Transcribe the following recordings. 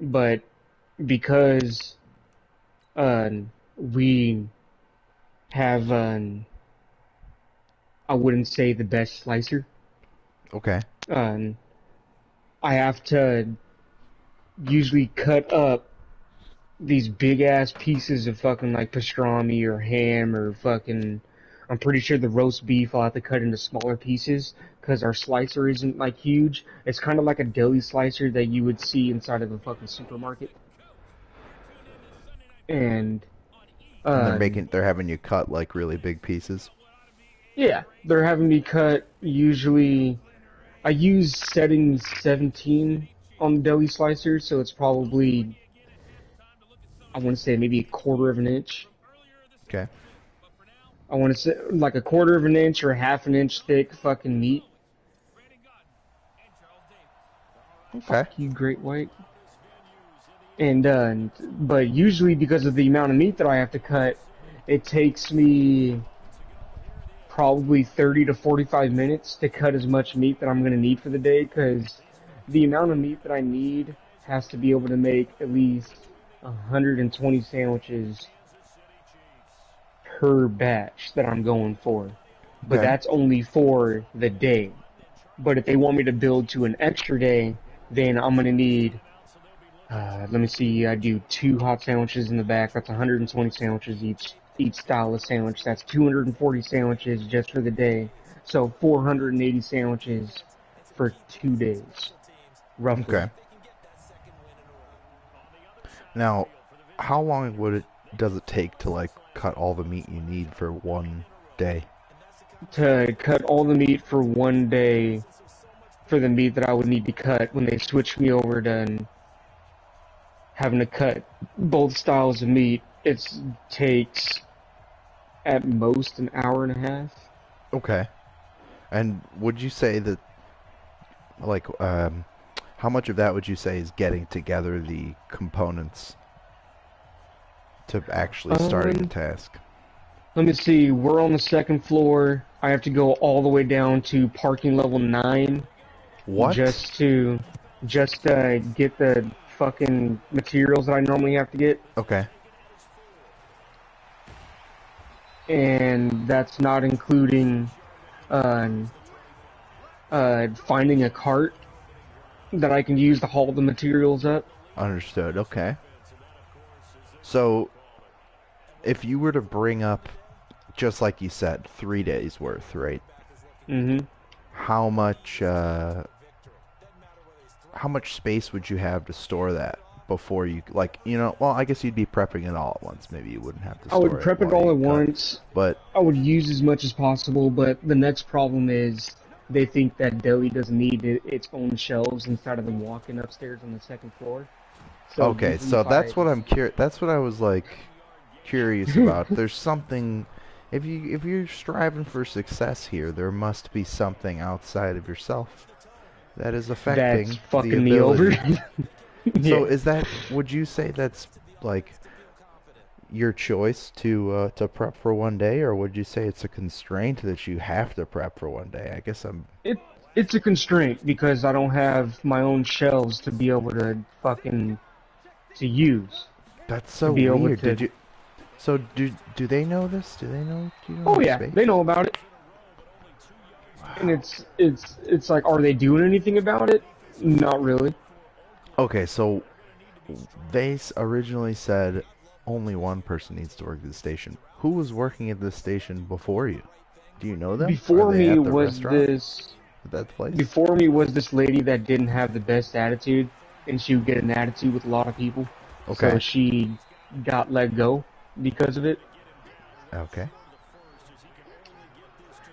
but because uh, we have I wouldn't say the best slicer. Okay. Um, I have to usually cut up these big ass pieces of fucking like pastrami or ham or fucking. I'm pretty sure the roast beef I'll have to cut into smaller pieces because our slicer isn't like huge. It's kind of like a deli slicer that you would see inside of a fucking supermarket. And And um, they're having you cut like really big pieces. yeah, they're having me cut usually. I use setting 17 on the deli slicer, so it's probably I want to say maybe a quarter of an inch. Okay. I want to say like a quarter of an inch or a half an inch thick fucking meat. Okay. Fuck you, Great White. And but usually because of the amount of meat that I have to cut, it takes me probably 30 to 45 minutes to cut as much meat that I'm going to need for the day because the amount of meat that I need has to be able to make at least 120 sandwiches per batch that I'm going for. But Okay. that's only for the day. But if they want me to build to an extra day, then I'm going to need let me see. I do two hot sandwiches in the back. That's 120 sandwiches each style of sandwich. That's 240 sandwiches just for the day. So 480 sandwiches for 2 days, roughly. Okay. Now, how long does it take to like cut all the meat you need for one day? To cut all the meat for 1 day for the meat that I would need to cut when they switch me over to having to cut both styles of meat, it takes at most an hour and a half. Okay. And would you say that like how much of that would you say is getting together the components to actually starting the Um, task? Let me see. We're on the second floor. I have to go all the way down to parking level 9 What? just to get the fucking materials that I normally have to get, Okay. and that's not including uh, finding a cart that I can use to haul the materials up. Understood. Okay. So, if you were to bring up, just like you said, 3 days worth, right? Mm-hmm. How much, how much space would you have to store that before you, like, well, I guess you'd be prepping it all at once. Maybe you wouldn't have to I would store it prep it while all you at cut. once. But, I would use as much as possible, but the next problem is they think that deli doesn't need its own shelves inside of them walking upstairs on the second floor. So okay, usually so if I that's what I was, like, curious about. There's something, if you're striving for success here, there must be something outside of yourself that is that's affecting the fucking me over. ability. So Yeah, would you say that's like your choice to prep for one day, or would you say it's a constraint that you have to prep for one day? I guess I'm it it's a constraint because I don't have my own shelves to be able to fucking to use That's to so be able weird. to. Do they know this? Do you know Oh the yeah, they space? know about it, and Wow. it's like, are they doing anything about it? Not really. Okay, so originally said only one person needs to work at the station. Who was working at this station before you? Do you know them? Are Before they me at the was restaurant? this At that place? Before me was this lady that didn't have the best attitude, and she would get an attitude with a lot of people. So Okay. she got let go because of it. Okay.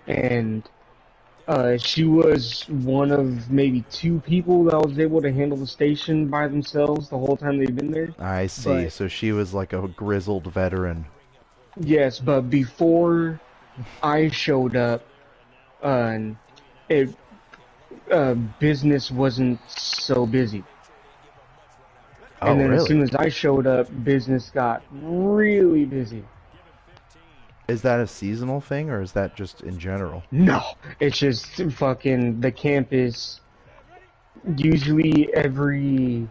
And she was one of maybe two people that was able to handle the station by themselves the whole time they've been there. I see. But So she was like a grizzled veteran. yes, but before I showed up, uh, it business wasn't so busy. Oh, And then as really? soon as I showed up, business got really busy. Is that a seasonal thing or is that just in general? No, it's just fucking the campus. Usually every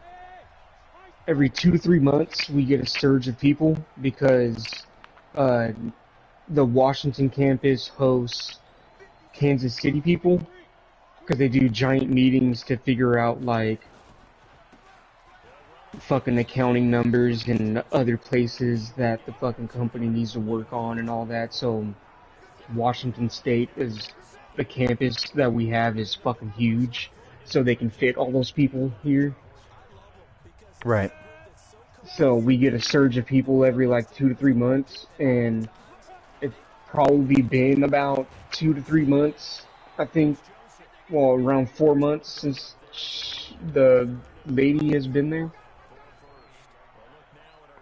every 2 to 3 months we get a surge of people because uh, the Washington campus hosts Kansas City people because they do giant meetings to figure out like fucking accounting numbers and other places that the fucking company needs to work on and all that. So Washington State is the campus that we have is fucking huge, so they can fit all those people here. Right. So we get a surge of people every like 2 to 3 months, and it's probably been about 2 to 3 months, I think. Well, around 4 months since the lady has been there.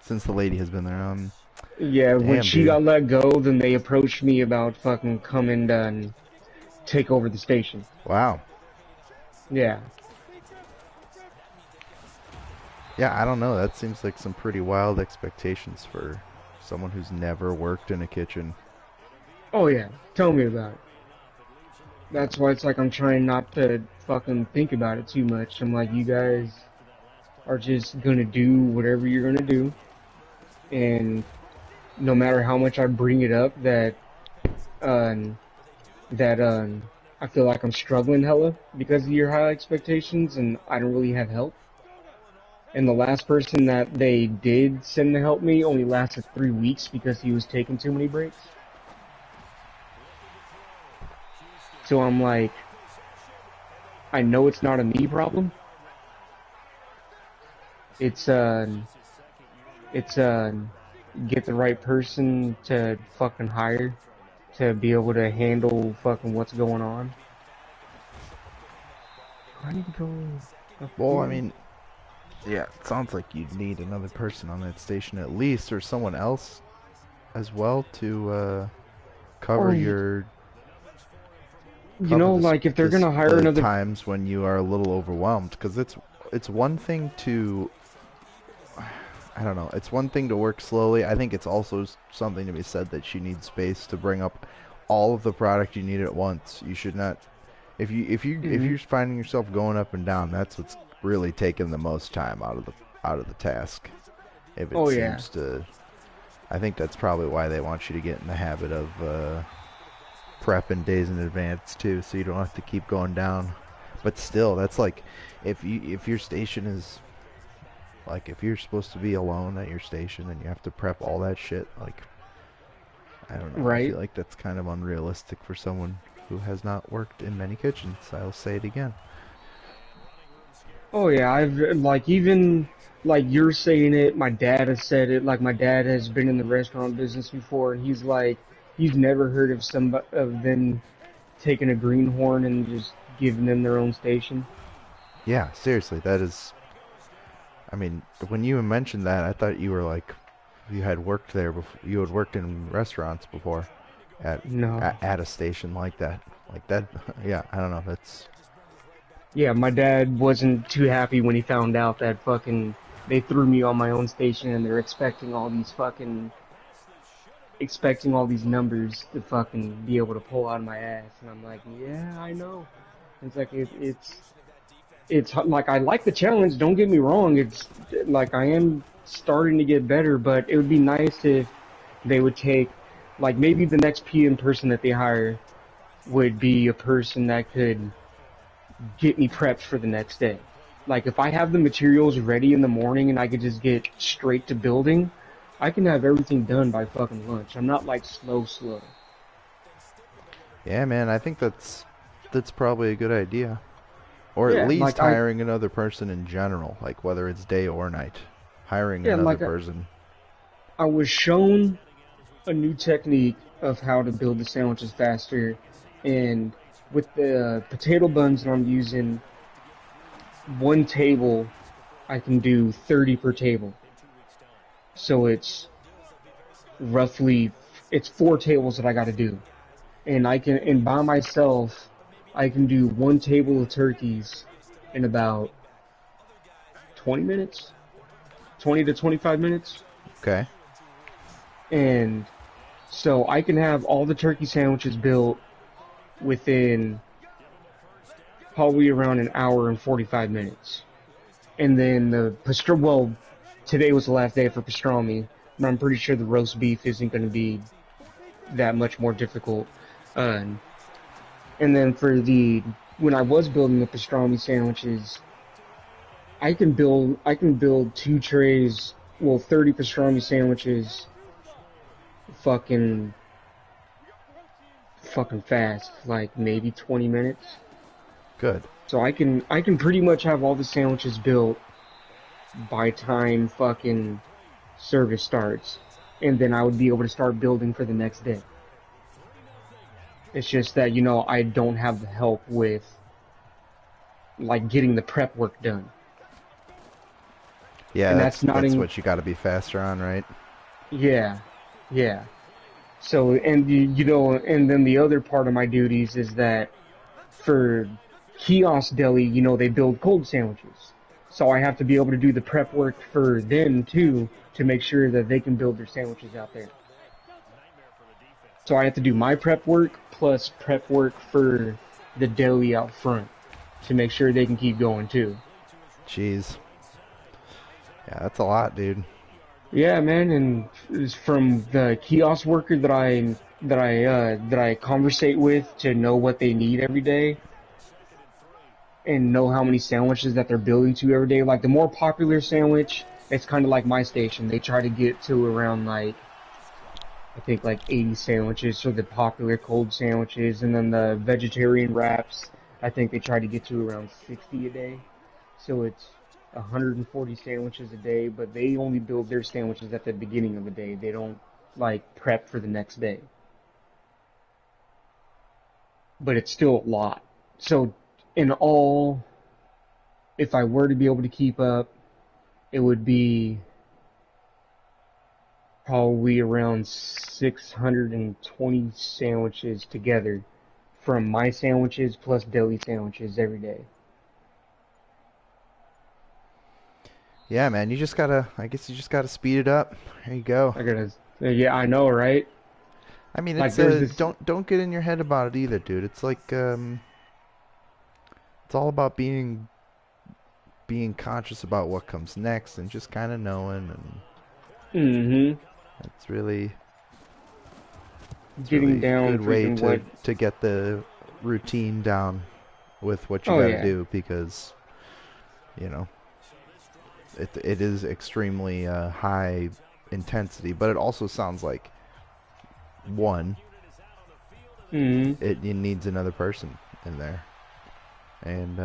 Since the lady has been there. Yeah, when Damn, she dude. got let go, then they approached me about fucking coming and take over the station. Wow. Yeah. Yeah, I don't know. That seems like some pretty wild expectations for someone who's never worked in a kitchen. Oh yeah. Tell me about it. That's why it's like I'm trying not to fucking think about it too much. I'm like, you guys are just gonna do whatever you're gonna do, and no matter how much I bring it up um, that I feel like I'm struggling hella because of your high expectations, and I don't really have help. And the last person that they did send to help me only lasted 3 weeks because he was taking too many breaks. So I'm like, I know it's not a me problem. It's it's get the right person to fucking hire to be able to handle fucking what's going on. I need to go up Well, I here. mean, yeah, it sounds like you'd need another person on that station at least, or someone else as well to cover Or your you cover know, like if they're this gonna hire the another. times when you are a little overwhelmed, because it's one thing to, I don't know, it's one thing to work slowly. I think it's also something to be said that you need space to bring up all of the product you need at once. You should not, if Mhm. you're finding yourself going up and down, that's what's really taking the most time out of the task. If it Oh yeah. seems to, I think that's probably why they want you to get in the habit of prepping days in advance too, so you don't have to keep going down. But still, that's like, if your station is like, if you're supposed to be alone at your station and you have to prep all that shit, like, I don't know. I Right. feel like that's kind of unrealistic for someone who has not worked in many kitchens. I'll say it again. Oh yeah. I've like even like you're saying it. My dad has said it. Like my dad has been in the restaurant business before, and he's like, he's never heard of some of them taking a greenhorn and just giving them their own station. Yeah, seriously, that is. I mean, when you mentioned that, I thought you were like, you had worked there before. You had worked in restaurants before, at No. at a station like that. Like that. Yeah, I don't know. That's Yeah, my dad wasn't too happy when he found out that fucking they threw me on my own station and they're expecting all these numbers to fucking be able to pull out of my ass, and I'm like, yeah, I know. It's like it's like I like the challenge. Don't get me wrong. It's like I am starting to get better, but it would be nice if they would take like maybe the next PM person that they hire would be a person that could get me prepped for the next day. Like if I have the materials ready in the morning and I could just get straight to building, I can have everything done by fucking lunch. I'm not like slow. yeah, man. I think that's probably a good idea. Or at Yeah, least hiring another person in general, like whether it's day or night. Hiring yeah, another like person. I was shown a new technique of how to build the sandwiches faster, and with the potato buns that I'm using, one table I can do 30 per table. So roughly it's 4 tables that I got to do, and by myself I can do one table of turkeys in about 20 minutes, 20 to 25 minutes, Okay. and so I can have all the turkey sandwiches built within probably around an hour and 45 minutes. And then the pastrami, well, today was the last day for pastrami, but I'm pretty sure the roast beef isn't going to be that much more difficult. And then for when I was building the pastrami sandwiches, I can build 2 trays, well, 30 pastrami sandwiches, fucking fucking fast, like maybe 20 minutes. Good. So I can pretty much have all the sandwiches built by time fucking service starts, and then I would be able to start building for the next day. It's just that, I don't have the help with like getting the prep work done. Yeah, And that's that's not that's in what you got to be faster on, right? Yeah. Yeah. So, and and then the other part of my duties is that for Kiosk Deli, they build cold sandwiches. So I have to be able to do the prep work for them too to make sure that they can build their sandwiches out there. So I have to do my prep work plus prep work for the deli out front to make sure they can keep going too. Jeez. Yeah, that's a lot, dude. Yeah, man, and it's from the kiosk worker that I conversate with to know what they need every day and know how many sandwiches that they're building to every day. Like the more popular sandwich, it's kind of like my station. They try to get to around like I think like 80 sandwiches for the popular cold sandwiches, and then the vegetarian wraps, I think they try to get to around 60 a day. So it's 140 sandwiches a day, but they only build their sandwiches at the beginning of the day. They don't like prep for the next day. But it's still a lot. So in all, if I were to be able to keep up, it would be probably around 620 sandwiches together from my sandwiches plus deli sandwiches every day. Yeah, man, I guess you just gotta speed it up. There you go. I gotta, yeah, I know, right? I mean, Like it's there's this, don't get in your head about it either, dude. It's like it's all about being conscious about what comes next and just kind of knowing, and mm-hmm, it's really getting a down good way freaking what, to get the routine down with what you oh got to yeah, do, because you know it is extremely high intensity, but it also sounds like one mm-hmm, it needs another person in there, and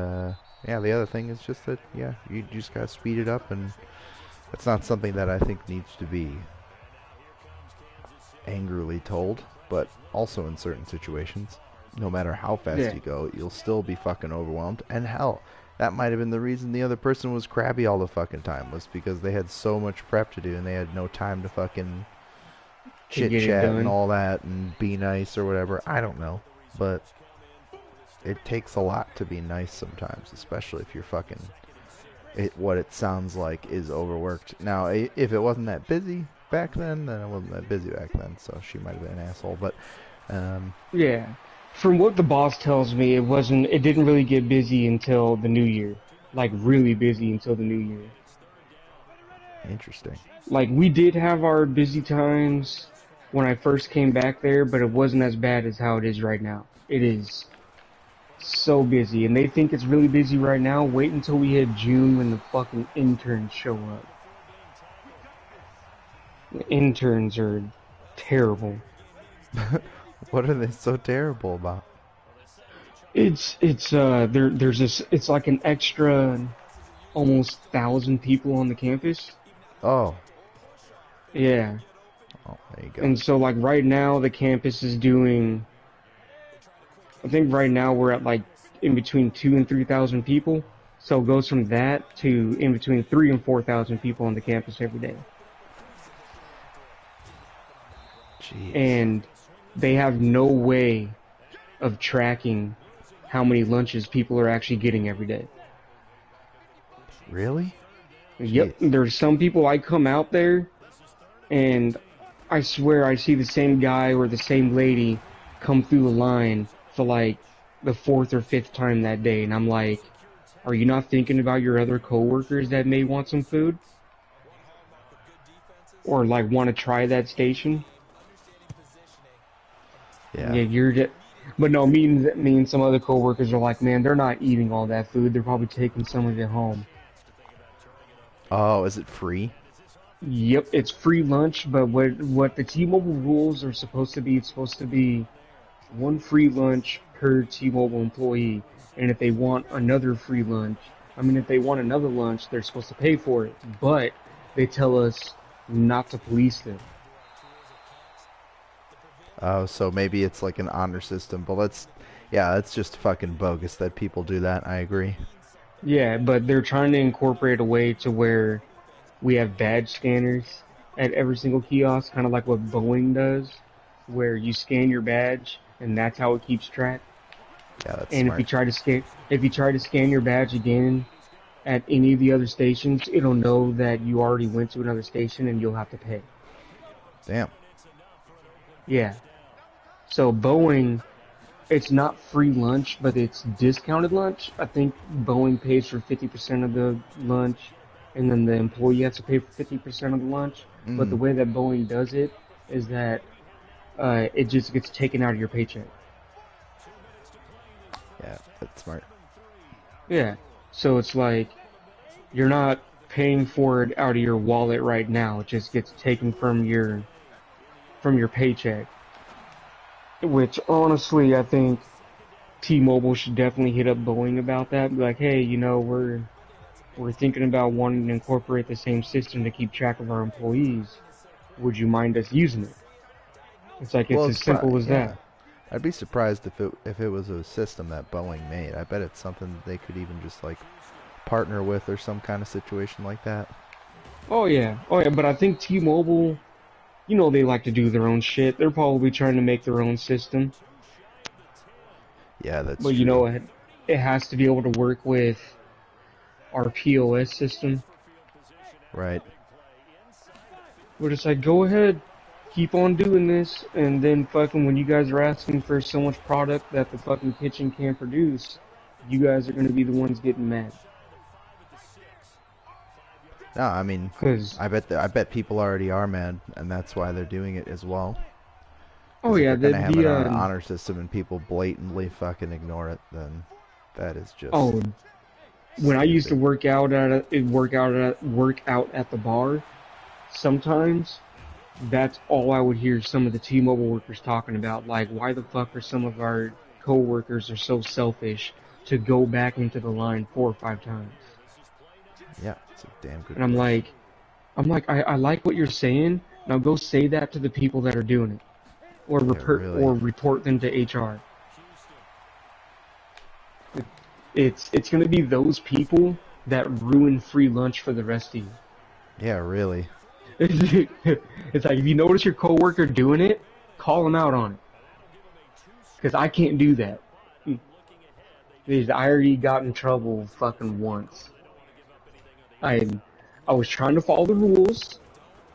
yeah, the other thing is just that, yeah, you just gotta speed it up, and it's not something that I think needs to be angrily told, but also in certain situations, no matter how fast yeah, you go, you'll still be fucking overwhelmed. And hell, that might have been the reason the other person was crabby all the fucking time, was because they had so much prep to do and they had no time to fucking to chit get it chat and done. all that and be nice or whatever. I don't know, but it takes a lot to be nice sometimes, especially if you're fucking what it sounds like is overworked. Now, if it wasn't that busy back then it wasn't that busy back then, so she might have been an asshole. But Yeah. From what the boss tells me, it didn't really get busy until the new year. Like really busy until the new year. interesting. Like we did have our busy times when I first came back there, but it wasn't as bad as how it is right now. It is so busy, and they think it's really busy right now. Wait until we hit June when the fucking interns show up. The interns are terrible. What are they so terrible about? There's this, it's like an extra almost 1,000 people on the campus. Oh, Yeah. oh, there you go. And so like right now the campus is doing, I think right now we're at like in between 2 and 3,000 people. So it goes from that to in between 3 and 4,000 people on the campus every day. Jeez. And they have no way of tracking how many lunches people are actually getting every day. Really? Yep, Jeez. there's some people I come out there and I swear I see the same guy or the same lady come through the line for like the fourth or fifth time that day, and I'm like, are you not thinking about your other coworkers that may want some food? or like want to try that station, Yeah. yeah, you're just. But no, me and some other coworkers are like, man, they're not eating all that food. They're probably taking some of it home. Oh, is it free? Yep, it's free lunch, but what the T-Mobile rules are supposed to be, it's supposed to be one free lunch per T-Mobile employee. And if they want another free lunch, I mean, if they want another lunch, they're supposed to pay for it. But they tell us not to police them. Oh, so maybe it's like an honor system, but yeah, that's just fucking bogus that people do that. I agree. Yeah, but they're trying to incorporate a way to where we have badge scanners at every single kiosk, kind of like what Boeing does, where you scan your badge and that's how it keeps track. Yeah, that's And smart. if you try to scan your badge again at any of the other stations, it'll know that you already went to another station and you'll have to pay. Damn. Yeah. So Boeing, it's not free lunch, but it's discounted lunch. I think Boeing pays for 50% of the lunch, and then the employee has to pay for 50% of the lunch. But the Mm. way that Boeing does it is that it just gets taken out of your paycheck. Yeah, that's smart. Yeah. So it's like you're not paying for it out of your wallet right now. It just gets taken from your paycheck. Which honestly, I think T-Mobile should definitely hit up Boeing about that. Be like, hey, we're thinking about wanting to incorporate the same system to keep track of our employees. Would you mind us using it? It's like Well, it's it's as simple probably as that. yeah. I'd be surprised if it was a system that Boeing made. I bet it's something that they could even just like partner with or some kind of situation like that. Oh yeah. But I think T-Mobile, they like to do their own shit. They're probably trying to make their own system, Yeah, that's but true. it has to be able to work with our POS system. Right. We're just like, go ahead, keep on doing this, and then fucking when you guys are asking for so much product that the fucking kitchen can't produce, you guys are gonna be the ones getting mad. No, I mean, Cause, I bet people already are mad, and that's why they're doing it as well. oh Because if yeah, they're gonna have an honor system and people blatantly fucking ignore it, then that is just oh, when I used to stupid. work out at the bar, sometimes that's all I would hear some of the T-Mobile workers talking about. Like, why the fuck are some of our coworkers are so selfish to go back into the line 4 or 5 times? Yeah, it's a damn good And question. I like what you're saying. Now go say that to the people that are doing it, Yeah, really. or report them to HR. It's gonna be those people that ruin free lunch for the rest of you. Yeah, really. It's like if you notice your coworker doing it, call them out on it, because I can't do that. I already got in trouble fucking once. I I was trying to follow the rules.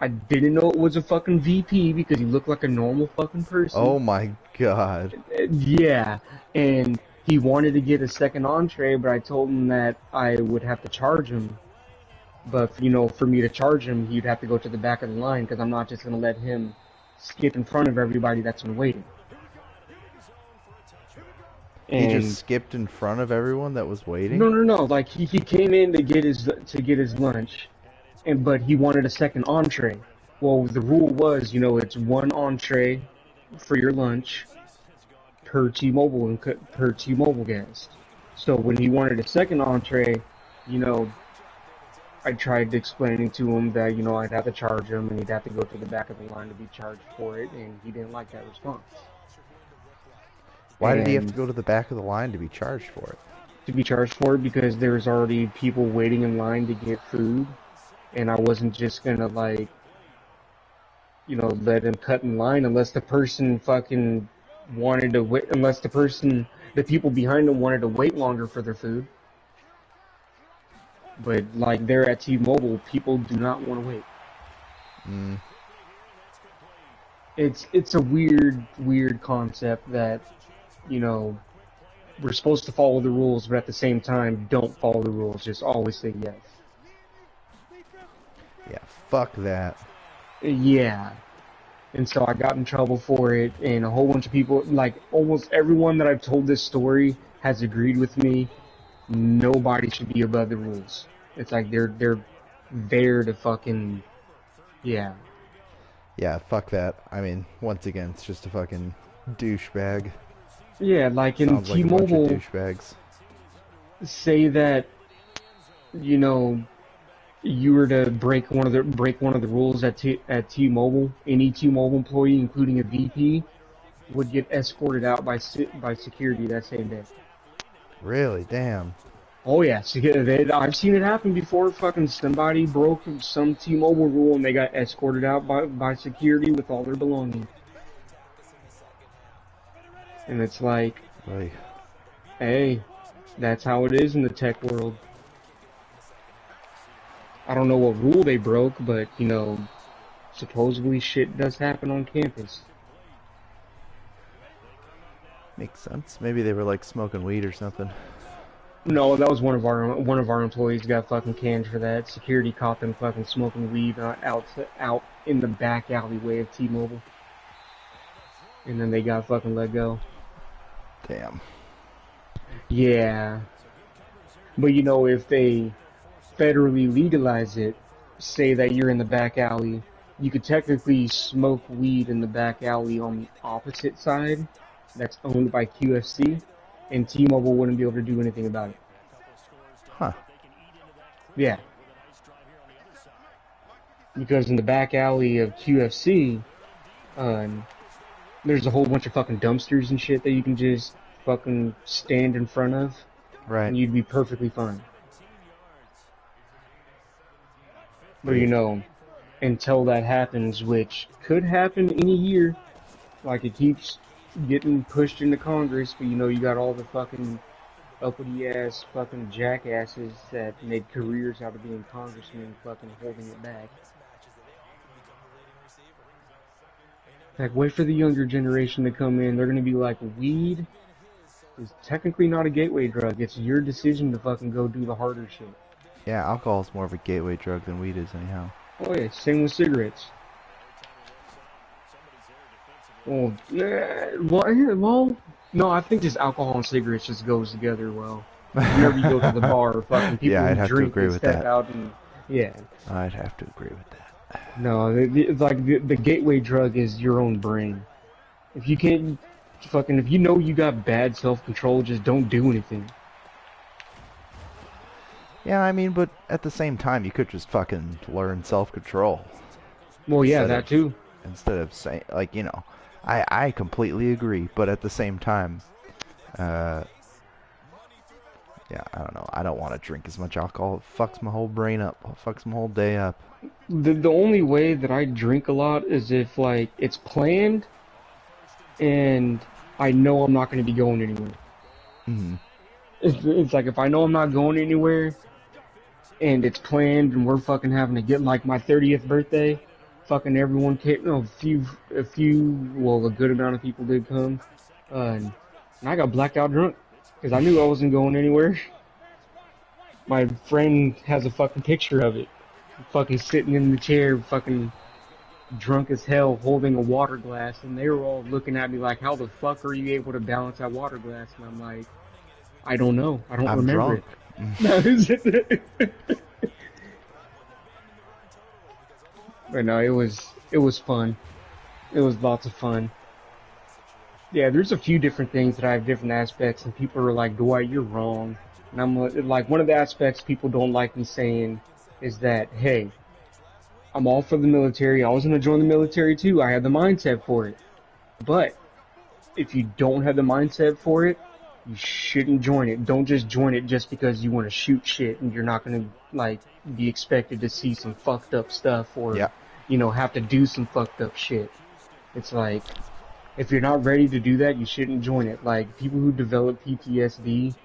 I didn't know it was a fucking VP because he looked like a normal fucking person. Oh my god. Yeah, and he wanted to get a second entree, but I told him that I would have to charge him. But for me to charge him, he'd have to go to the back of the line because I'm not just gonna let him skip in front of everybody that's been waiting. He just And skipped in front of everyone that was waiting? no, like he came in to get his lunch, but he wanted a second entree. Well, the rule was, it's one entree for your lunch per T-Mobile and per T-Mobile guest. So when he wanted a second entree, you know, I tried explaining to him that I'd have to charge him and he'd have to go to the back of the line to be charged for it, and he didn't like that response. Why did he have to And go to the back of the line to be charged for it? to be charged for it because there's already people waiting in line to get food, and I wasn't just gonna like let him cut in line unless the person fucking wanted to wait, unless the people behind him wanted to wait longer for their food. But like there at T-Mobile, people do not want to wait. Mm, It's a weird concept that you know we're supposed to follow the rules, but at the same time, don't follow the rules. Just always say yes. yeah, fuck that. Yeah. And so I got in trouble for it, and a whole bunch of people, like almost everyone that I've told this story has agreed with me. Nobody should be above the rules. It's like they're there to fucking yeah. Yeah, fuck that. I mean, once again, it's just a fucking douchebag. Yeah, like in Sounds like a bunch of T-Mobile, douchebags. say that you know you were to break one of the rules at T-Mobile, any T-Mobile employee, including a VP, would get escorted out by security that same day. Really? Damn. Oh yeah, I've seen it happen before. Fucking somebody broke some T-Mobile rule and they got escorted out by security with all their belongings. And it's like, Like, hey, that's how it is in the tech world. I don't know what rule they broke, but supposedly shit does happen on campus. makes sense. Maybe they were like smoking weed or something. No, that was one of our employees got fucking canned for that. Security caught them fucking smoking weed out in the back alleyway of T-Mobile, and then they got fucking let go. Damn. Yeah, but if they federally legalize it, say that you're in the back alley, you could technically smoke weed in the back alley on the opposite side that's owned by QFC, and T-Mobile wouldn't be able to do anything about it. Huh. Yeah. Because in the back alley of QFC, there's a whole bunch of fucking dumpsters and shit that you can just fucking stand in front of, Right. and you'd be perfectly fine. But Wait. until that happens, which could happen any year, like it keeps getting pushed into Congress, but you got all the fucking uppity ass fucking jackasses that made careers out of being congressmen fucking holding it back. Like, wait for the younger generation to come in. They're gonna be like, weed is technically not a gateway drug. It's your decision to fucking go do the harder shit. Yeah, alcohol is more of a gateway drug than weed is, anyhow. Oh yeah, same with cigarettes. Well, no, I think just alcohol and cigarettes just goes together well. Whenever you go to the bar, fucking people Yeah, I'd who have to drink agree and with step that. out and yeah. I'd have to agree with that. No, it's like the gateway drug is your own brain. If you can't if you know you got bad self-control, just don't do anything. Yeah, I mean, but at the same time, you could just fucking learn self-control Well, yeah, instead of that too. saying like I completely agree, but at the same time, uh, yeah, I don't know. I don't want to drink as much alcohol. It fucks my whole brain up. It fucks my whole day up. The only way that I drink a lot is if like it's planned and I know I'm not going to be going anywhere. Mm-hmm. It's like if I know I'm not going anywhere and it's planned and we're fucking having to get like my 30th birthday, fucking everyone came, well, a good amount of people did come, and I got blacked out drunk because I knew I wasn't going anywhere. My friend has a fucking picture of it, fucking sitting in the chair, fucking drunk as hell, holding a water glass, and they were all looking at me like, how the fuck are you able to balance that water glass? And I'm like, I don't know. I don't I'm remember drunk. it. But no, it was fun. It was lots of fun. Yeah, there's a few different things that I have different aspects, and people are like, Dwight, you're wrong. And I'm like, one of the aspects people don't like me saying is that, hey, I'm all for the military. I was going to join the military too. I had the mindset for it. But if you don't have the mindset for it, you shouldn't join it. Don't just join it just because you want to shoot shit and you're not going to, like, be expected to see some fucked up stuff or, Yeah. have to do some fucked up shit. It's like, if you're not ready to do that, you shouldn't join it. Like, people who develop PTSD,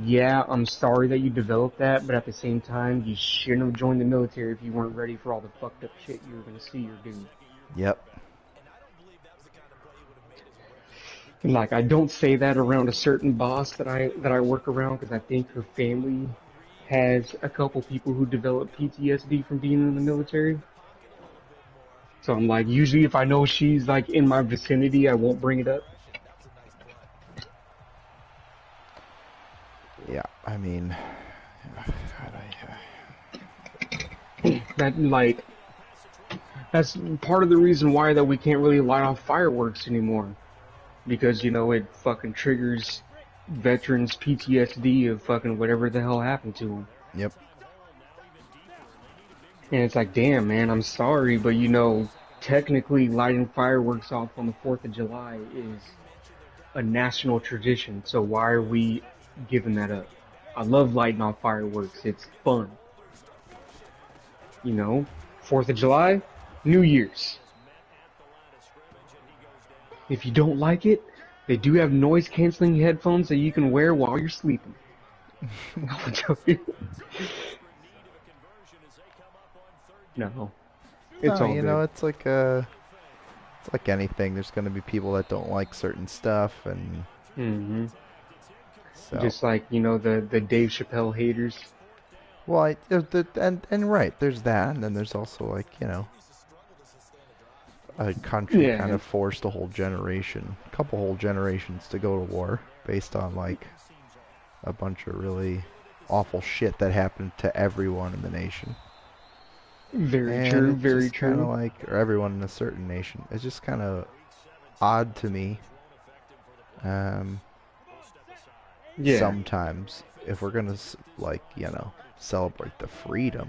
yeah, I'm sorry that you developed that, but at the same time, you shouldn't have joined the military if you weren't ready for all the fucked up shit you were going to see or do. Yep. And like, I don't say that around a certain boss that I work around because I think her family has a couple people who develop PTSD from being in the military. So I'm like, usually if I know she's like in my vicinity, I won't bring it up. Yeah, I mean, That like that's part of the reason why that we can't really light off fireworks anymore. Because, it fucking triggers veterans PTSD of fucking whatever the hell happened to them. yep. And it's like, damn, man, I'm sorry, but technically lighting fireworks off on the 4th of July is a national tradition. So why are we giving that up? I love lighting off fireworks. It's fun. 4th of July, New Year's. If you don't like it, they do have noise canceling headphones that you can wear while you're sleeping. I'll tell you. No, it's No, all you know, good. it's like anything. There's going to be people that don't like certain stuff, and hmm so. Just like the Dave Chappelle haters. Well, and right, there's that, and then there's also like a country kind Yeah, of forced a couple whole generations to go to war based on like a bunch of really awful shit that happened to everyone in the nation. very And true, it's very just kind of true. like, or everyone in a certain nation. It's just kind of odd to me. Um, Yeah, Sometimes if we're gonna like celebrate the freedom,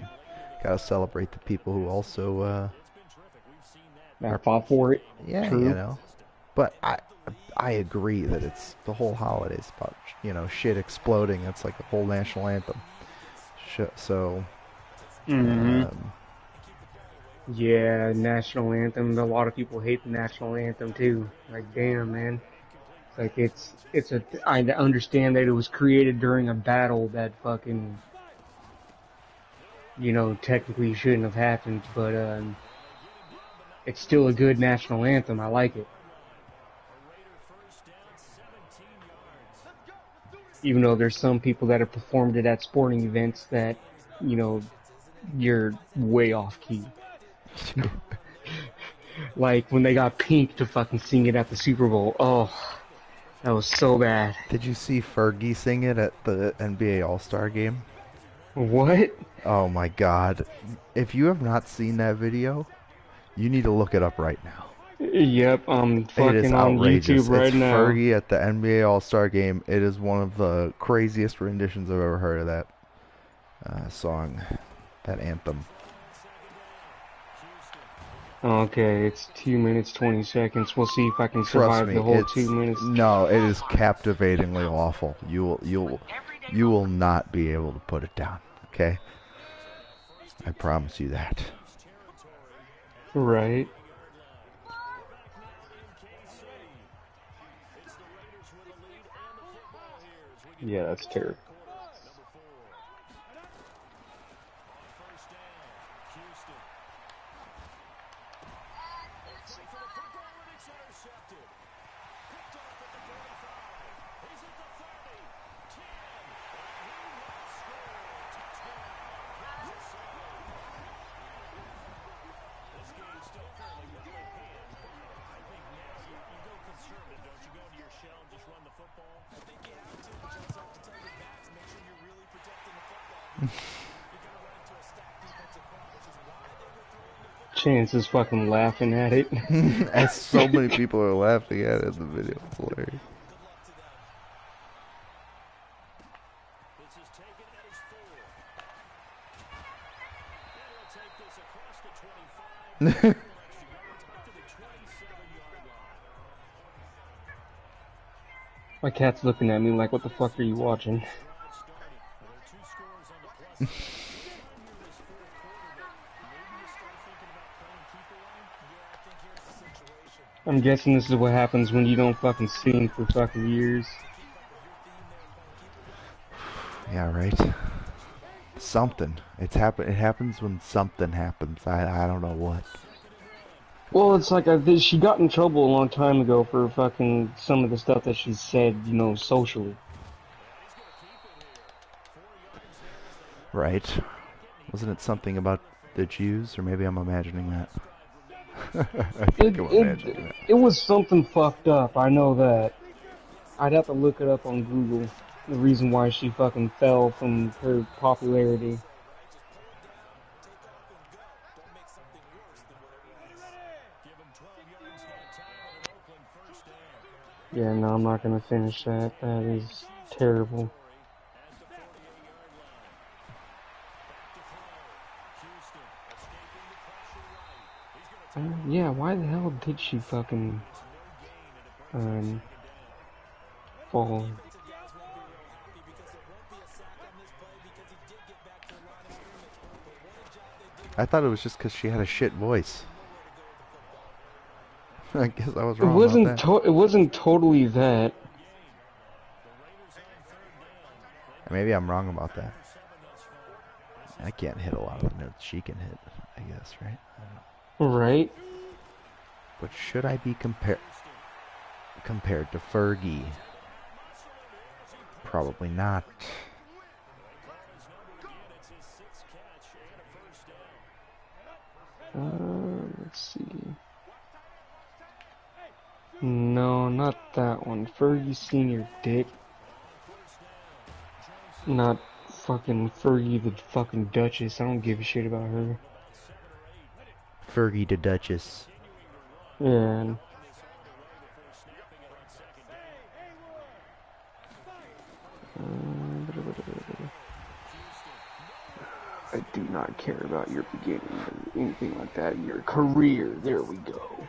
gotta celebrate the people who also I are, fought for it. yeah, True. But I agree that it's the whole holiday's about shit exploding. It's like the whole national anthem. So hmm um, Yeah, national anthem. A lot of people hate the national anthem too. Like, damn, man. It's like it's a. I understand that it was created during a battle that fucking technically shouldn't have happened, but it's still a good national anthem. I like it, even though there's some people that have performed it at sporting events that you know you're way off key. Like when they got Pink to fucking sing it at the Super Bowl. Oh, that was so bad. did you see Fergie sing it at the NBA All-Star game? What? Oh my God! If you have not seen that video, you need to look it up right now. Yep, I'm It is fucking on YouTube outrageous. It's right now. Fergie at the NBA All-Star game. It is one of the craziest renditions I've ever heard of that song, that anthem. Okay, it's 2 minutes 20 seconds. We'll see if I can Trust survive me, the whole 2 minutes. no, it is captivatingly awful. You will not be able to put it down. Okay, I promise you that. Right. Yeah, that's terrible. Chance is fucking laughing at it. As so many people are laughing at it in the video, it's hilarious. My cat's looking at me like, what the fuck are you watching? I'm guessing this is what happens when you don't fucking sing for fucking years. Yeah, right. Something. It happens when something happens. I don't know what. Well, it's like she got in trouble a long time ago for fucking some of the stuff that she said, socially. Right. Wasn't it something about the Jews, or maybe I'm imagining that? I It can imagine it that. it was something fucked up. I know that. I'd have to look it up on Google. The reason why she fucking fell from her popularity. Yeah, no, I'm not gonna finish that. That is terrible. Yeah, why the hell did she fucking um fall? I thought it was just because she had a shit voice. I guess I was It wrong about wasn't that. it wasn't totally that. Maybe I'm wrong about that. I can't hit a lot of the notes she can hit, I guess, right? Right? But should I be compared to Fergie? Probably not. Let's see. No, not that one. Fergie Senior Dick. Not fucking Fergie the fucking Duchess. I don't give a shit about her. Fergie to Duchess. Yeah. I do not care about your beginning or anything like that. Your career. There we go.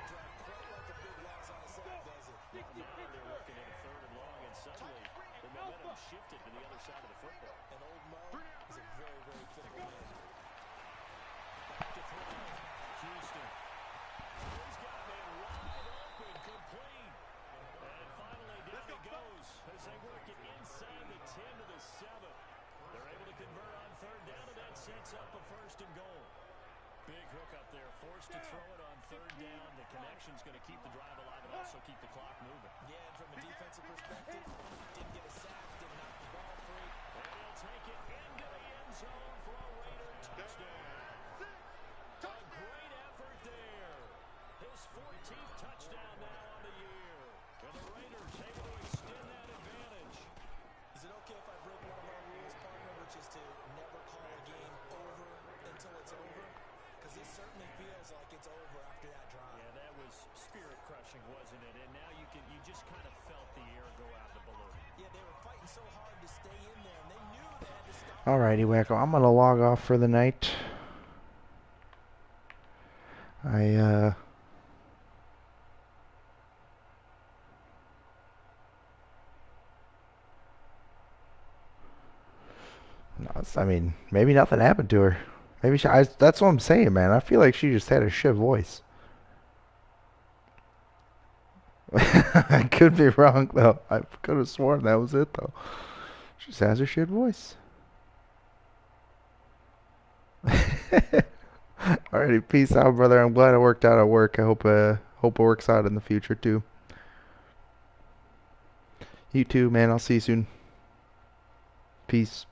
Alrighty, Wacko. I'm gonna log off for the night. I no, I mean, maybe nothing happened to her. Maybe that's what I'm saying, man. I feel like she just had a shit voice. I could be wrong though. I could have sworn that was it though. She just has a shit voice. Alrighty, peace out, brother. I'm glad it worked out at work. I hope it works out in the future too. You too, man. I'll see you soon. Peace.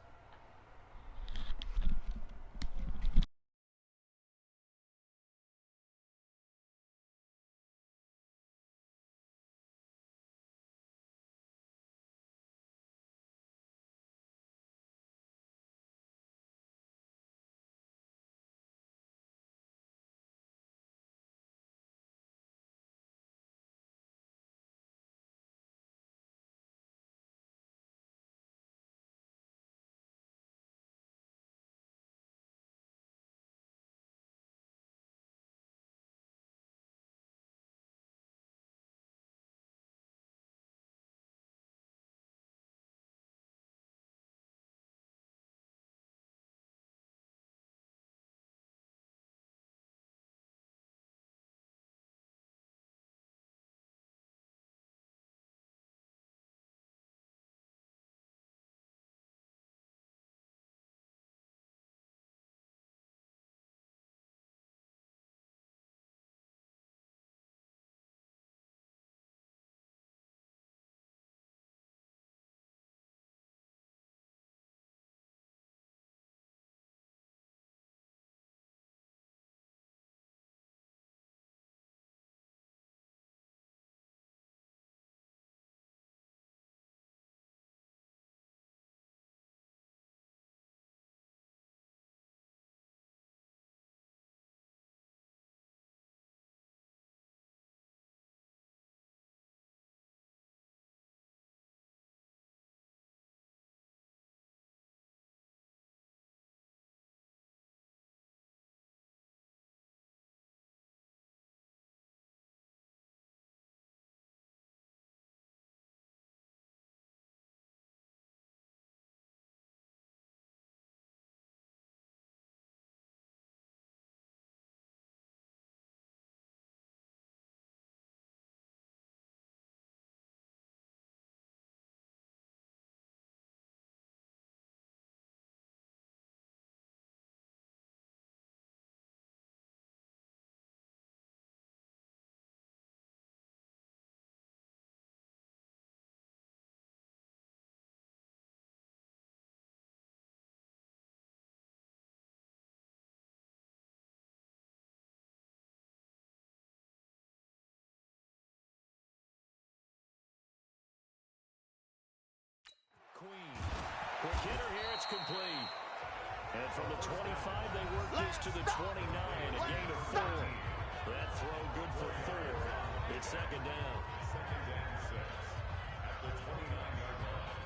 hitter here. It's complete. And from the 25, they work this to the 29, a gain of 4. That throw good for 4. It's second down. Second down 6 at the 29-yard line.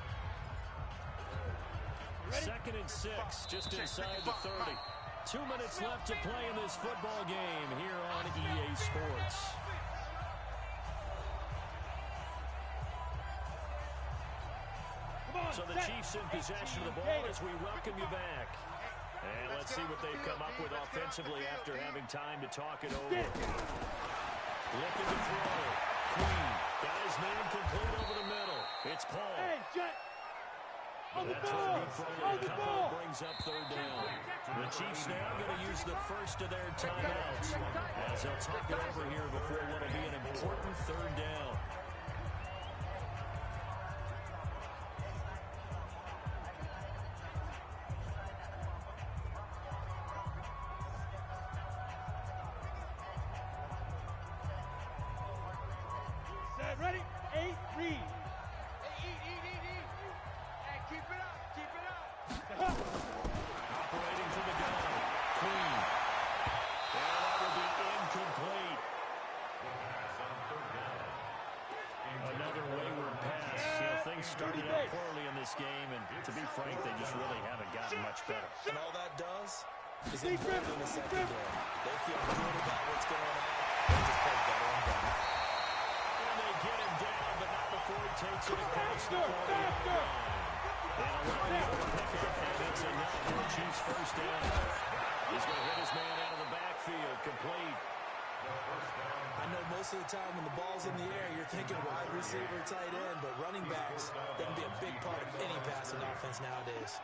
Second and 6, just inside the 30. 2 minutes left to play in this football game here on EA Sports. So the Chiefs in possession of the ball as we welcome you back. And let's see what they've come up with offensively after having time to talk it over. Looking to throw. Queen got his man complete over the middle. It's Paul. That target from a couple brings up third down. The Chiefs now going to use the first of their timeouts as they'll talk it over here before what will be an important third down. Ready? 8, read. Eat. Hey, keep it up. Operating from the gun. Queen. And that will be incomplete. Another wayward pass. You know, things started out poorly in this game, and to be frank, they just really haven't gotten much better. And all that does is embolden the secondary. They feel good about what's going on. They just play better and better. Get him down, but not before he takes it across the 40-yard line. And a long-yard pickup, and it's enough for the Chiefs' first down. He's going to hit his man out of the backfield, complete. I know most of the time when the ball's in the air, you're thinking wide receiver, tight end, but running backs, they can be a big part of any passing offense nowadays.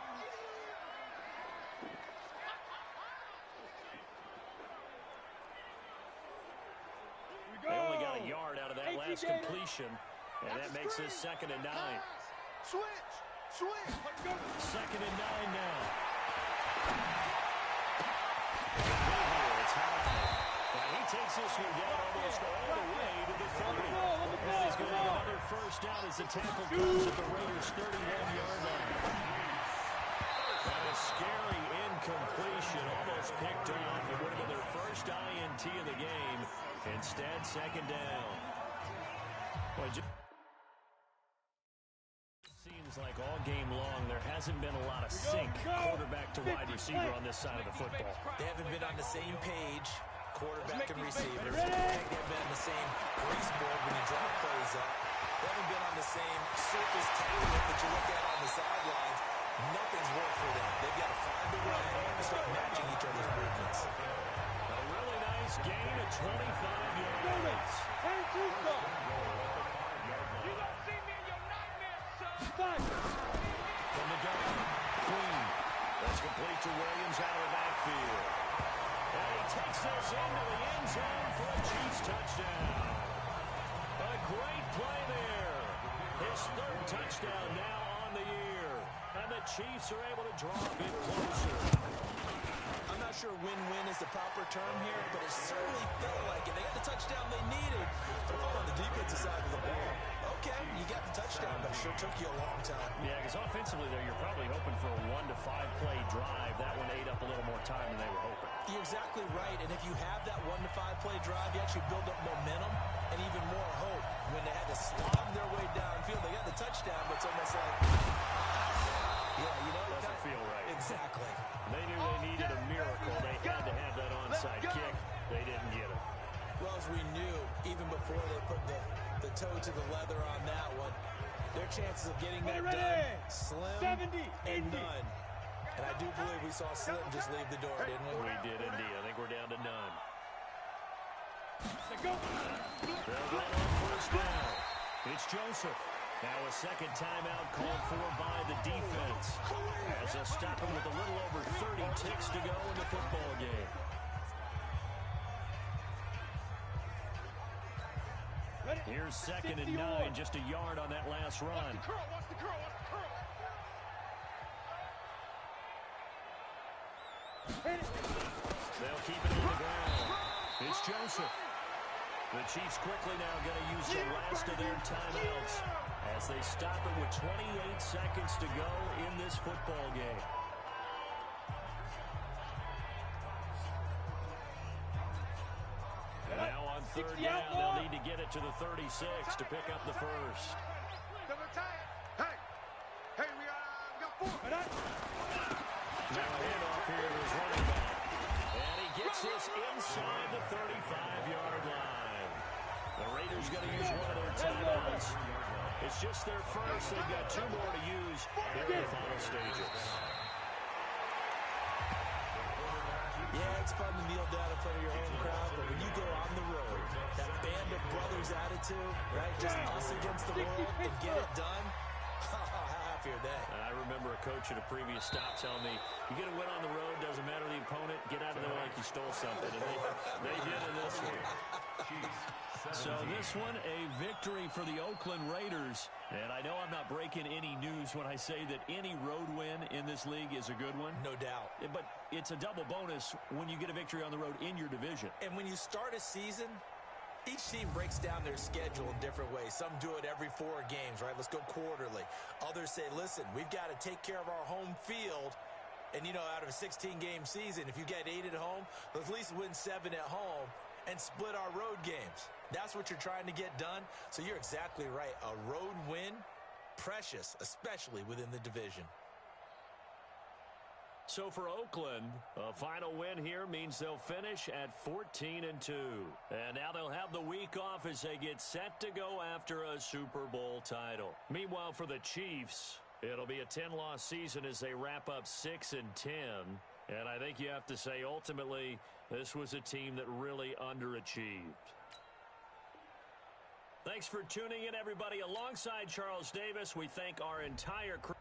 They only got a yard out of that last completion, and that makes this 2nd and 9. Switch. Second and 9 now. Now he takes this one down almost all the way to the 30. And he's going to get another first down as the tackle comes at the Raiders' 31-yard line. And a scary incompletion, almost picked off. It would have been their first INT of the game. Instead, second down. Well, seems like all game long there hasn't been a lot of sync quarterback to wide receiver on this side of the football. They haven't been on the same page, quarterback and receiver. They haven't been on the same grease board when you draw plays up. They haven't been on the same surface template that you look at on the sidelines. Nothing's worked for them. They've got to find a way to start matching each other's movements. A really nice gain of 25 yards. You don't see me in your nightmares, son. From the gun, Queen. That's complete to Williams out of the backfield. And he takes this into the end zone for a Chiefs touchdown. A great play there. His 3rd touchdown now on the year. And the Chiefs are able to draw a bit closer. I'm not sure win-win is the proper term here, but it certainly felt like it. They got the touchdown they needed. But if I'm on the defensive side of the ball, okay, you got the touchdown, but it sure took you a long time. Yeah, because offensively there, you're probably hoping for a 1 to 5 play drive. That one ate up a little more time than they were hoping. You're exactly right, and if you have that 1 to 5 play drive, you actually build up momentum and even more hope. When they had to slog their way downfield, they got the touchdown, but it's almost like, yeah, you know, doesn't feel right. Exactly. They knew they needed a miracle. They had to have that onside kick. They didn't get it. Well, as we knew, even before they put the toe to the leather on that one, their chances of getting that done, slim and none. And I do believe we saw Slim just leave the door, didn't we? We did indeed. I think we're down to none. They'll go on first down. It's Joseph. Now a second timeout called for by the defense. As they'll stop him with a little over 30 ticks to go in the football game. Here's 2nd and 9, just a yard on that last run. Watch the curl. They'll keep it on the ground. It's Joseph. The Chiefs quickly now going to use the last of their timeouts as they stop it with 28 seconds to go in this football game. And now on third down, they'll need to get it to the 36 to pick up the first. Hey, we got 4. Now a handoff here to his running back. And he gets this inside the 35-yard line. The Raiders going to use one of their timeouts. It's just their first. They've got 2 more to use here in the final stages. Yeah, it's fun to kneel down in front of your home crowd, but when you go on the road, that band of brothers attitude, right, just us against the world and get it done, how happy are they? I remember a coach at a previous stop telling me, you get a win on the road, doesn't matter the opponent, get out of there like you stole something. And they did in this one. So this one, a victory for the Oakland Raiders. And I know I'm not breaking any news when I say that any road win in this league is a good one. No doubt. But it's a double bonus when you get a victory on the road in your division. And when you start a season, each team breaks down their schedule in different ways. Some do it every 4 games, right? Let's go quarterly. Others say, listen, we've got to take care of our home field. And, you know, out of a 16-game season, if you get 8 at home, let's at least win 7 at home and split our road games. That's what you're trying to get done. So you're exactly right. A road win, precious, especially within the division. So for Oakland, a final win here means they'll finish at 14-2. And now they'll have the week off as they get set to go after a Super Bowl title. Meanwhile, for the Chiefs, it'll be a 10-loss season as they wrap up 6-10. And I think you have to say, ultimately, this was a team that really underachieved. Thanks for tuning in, everybody. Alongside Charles Davis, we thank our entire crew.